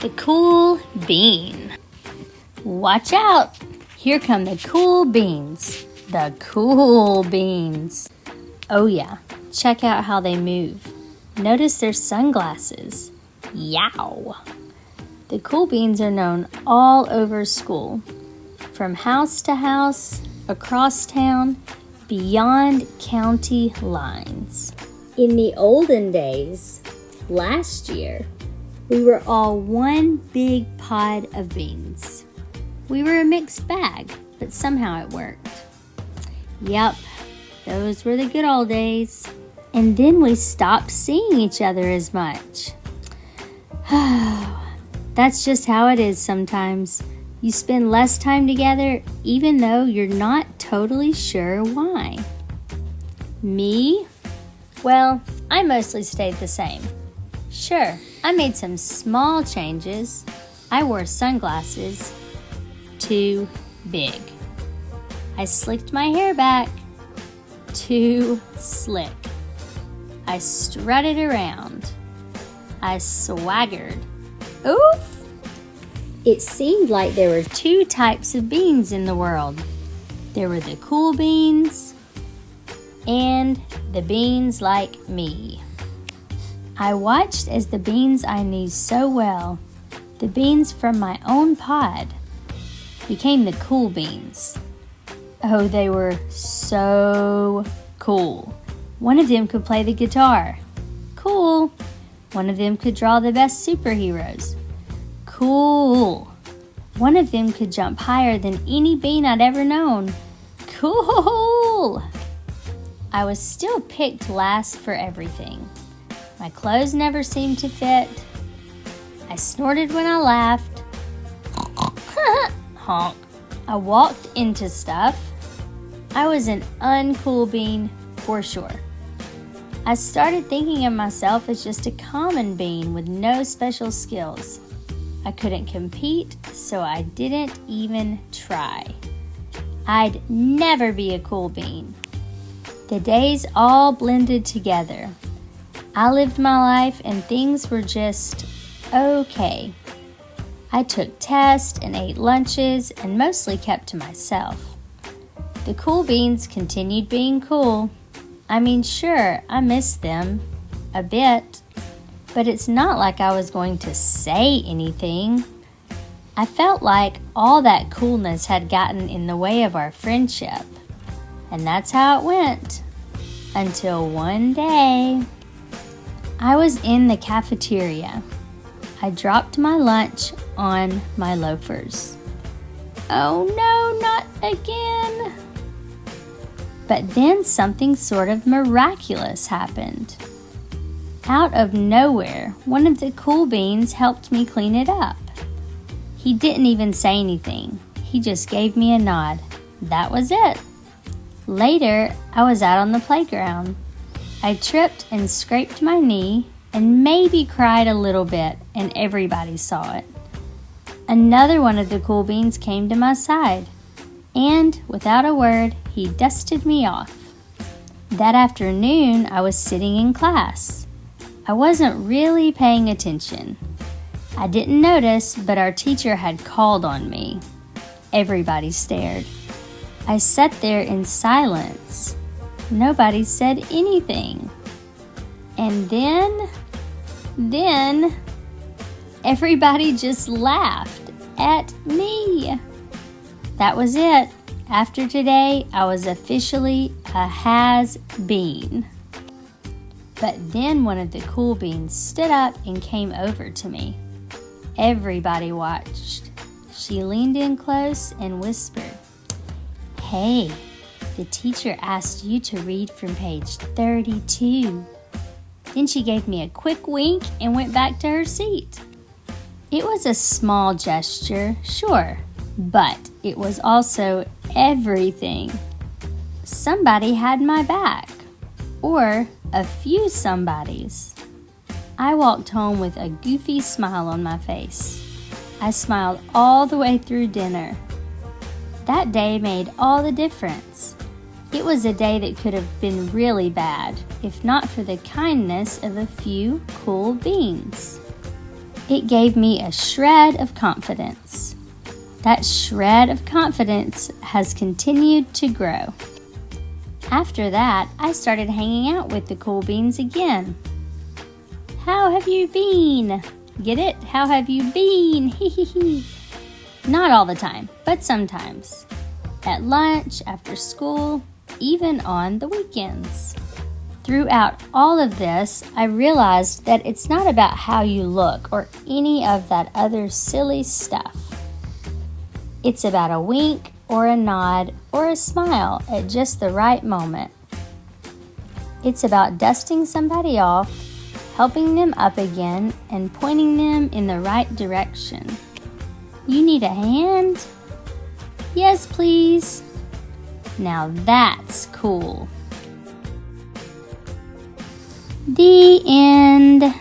The cool bean. Watch out! Here come the cool beans. The cool beans. Oh yeah, check out how they move. Notice their sunglasses. Yow! The cool beans are known all over school. From house to house, across town, beyond county lines. In the olden days, last year, we were all one big pod of beans. We were a mixed bag, but somehow it worked. Yep, those were the good old days. And then we stopped seeing each other as much. That's just how it is sometimes. You spend less time together even though you're not totally sure why. Me? Well, I mostly stayed the same. Sure, I made some small changes. I wore sunglasses. Too big. I slicked my hair back. Too slick. I strutted around. I swaggered. Oof! It seemed like there were two types of beans in the world. There were the cool beans and the beans like me. I watched as the beans I knew so well, the beans from my own pod, became the cool beans. Oh, they were so cool. One of them could play the guitar. Cool. One of them could draw the best superheroes. Cool. One of them could jump higher than any bean I'd ever known. Cool. I was still picked last for everything. My clothes never seemed to fit. I snorted when I laughed. Honk. I walked into stuff. I was an uncool bean for sure. I started thinking of myself as just a common bean with no special skills. I couldn't compete, so I didn't even try. I'd never be a cool bean. The days all blended together. I lived my life and things were just okay. I took tests and ate lunches and mostly kept to myself. The cool beans continued being cool. I mean, sure, I missed them a bit, but it's not like I was going to say anything. I felt like all that coolness had gotten in the way of our friendship, and that's how it went. Until one day, I was in the cafeteria. I dropped my lunch on my loafers. Oh no, not again! But then something sort of miraculous happened. Out of nowhere, one of the cool beans helped me clean it up. He didn't even say anything. He just gave me a nod. That was it. Later, I was out on the playground. I tripped and scraped my knee and maybe cried a little bit, and everybody saw it. Another one of the cool beans came to my side, and without a word, he dusted me off. That afternoon, I was sitting in class. I wasn't really paying attention. I didn't notice, but our teacher had called on me. Everybody stared. I sat there in silence. Nobody said anything. And then everybody just laughed at me. That was it. After today, I was officially a has-been. But then one of the cool beans stood up and came over to me. Everybody watched. She leaned in close and whispered, "Hey, the teacher asked you to read from page 32. Then she gave me a quick wink and went back to her seat. It was a small gesture, sure, but it was also everything. Somebody had my back, or a few somebodies. I walked home with a goofy smile on my face. I smiled all the way through dinner. That day made all the difference. It was a day that could have been really bad, if not for the kindness of a few cool beans. It gave me a shred of confidence. That shred of confidence has continued to grow. After that, I started hanging out with the cool beans again. How have you been? Get it? How have you been? Hee hee hee. Not all the time, but sometimes. At lunch, after school, even on the weekends. Throughout all of this, I realized that it's not about how you look or any of that other silly stuff. It's about a wink or a nod or a smile at just the right moment. It's about dusting somebody off, helping them up again, and pointing them in the right direction. You need a hand? Yes, please. Now that's cool. The end.